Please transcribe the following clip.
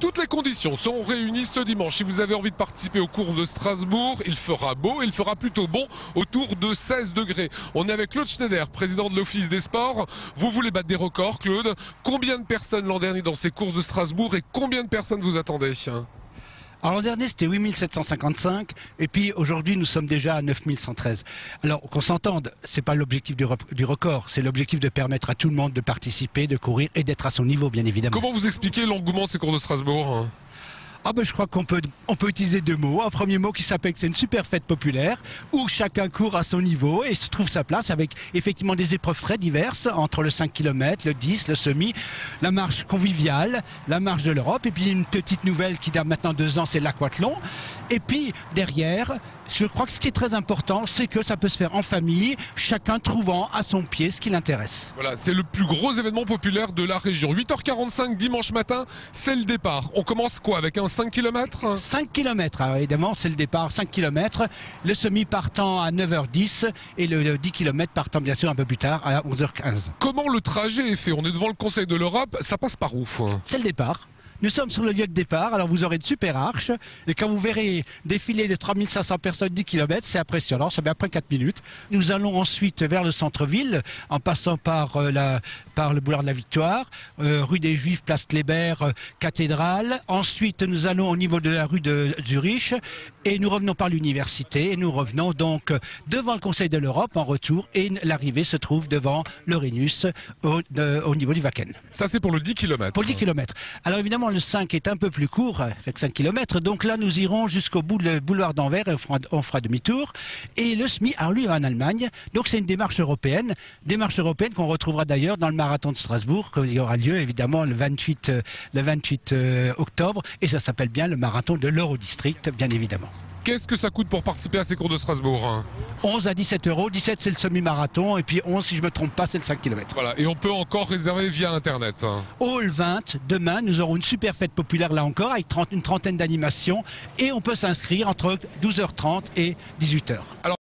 Toutes les conditions seront réunies ce dimanche. Si vous avez envie de participer aux courses de Strasbourg, il fera beau, il fera plutôt bon, autour de 16 degrés. On est avec Claude Schneider, président de l'Office des sports. Vous voulez battre des records, Claude. Combien de personnes l'an dernier dans ces courses de Strasbourg et combien de personnes vous attendez? Alors l'an dernier c'était 8755 et puis aujourd'hui nous sommes déjà à 9113. Alors qu'on s'entende, c'est pas l'objectif du record, c'est l'objectif de permettre à tout le monde de participer, de courir et d'être à son niveau bien évidemment. Comment vous expliquez l'engouement de ces courses de Strasbourg? Je crois qu'on peut utiliser deux mots. Un premier mot qui s'appelle que c'est une super fête populaire où chacun court à son niveau et se trouve sa place avec effectivement des épreuves très diverses entre le 5 km, le 10, le semi, la marche conviviale, la marche de l'Europe et puis une petite nouvelle qui date maintenant 2 ans, c'est l'aquathlon. Et puis derrière, je crois que ce qui est très important, c'est que ça peut se faire en famille, chacun trouvant à son pied ce qui l'intéresse. Voilà, c'est le plus gros événement populaire de la région. 8h45 dimanche matin, c'est le départ. On commence quoi, avec un 5 km? 5 km, alors évidemment, c'est le départ, 5 km. Le semi partant à 9h10 et le 10 km partant bien sûr un peu plus tard à 11h15. Comment le trajet est fait? On est devant le Conseil de l'Europe, ça passe par où? C'est le départ. Nous sommes sur le lieu de départ, alors vous aurez de super arches, et quand vous verrez défiler de 3500 personnes 10 km, c'est impressionnant, ça met après 4 minutes. Nous allons ensuite vers le centre-ville, en passant par le boulevard de la Victoire, rue des Juifs, place Kléber, cathédrale. Ensuite, nous allons au niveau de la rue de Zurich, et nous revenons par l'université, et nous revenons donc devant le Conseil de l'Europe en retour, et l'arrivée se trouve devant le Rhenus, au niveau du Wacken. Ça c'est pour le 10 km. Pour le 10 km. Alors évidemment, le 5 est un peu plus court, avec 5 km. Donc là, nous irons jusqu'au bout du boulevard d'Anvers et on fera demi-tour. Et le SMI, alors lui, va en Allemagne. Donc c'est une démarche européenne qu'on retrouvera d'ailleurs dans le marathon de Strasbourg, qui aura lieu évidemment le 28 octobre. Et ça s'appelle bien le marathon de l'Eurodistrict, bien évidemment. Qu'est-ce que ça coûte pour participer à ces cours de Strasbourg? 11 à 17 euros. 17 c'est le semi-marathon et puis 11 si je ne me trompe pas c'est le 5 km. Voilà, et on peut encore réserver via internet. Hall 20, demain nous aurons une super fête populaire là encore avec une trentaine d'animations et on peut s'inscrire entre 12h30 et 18h.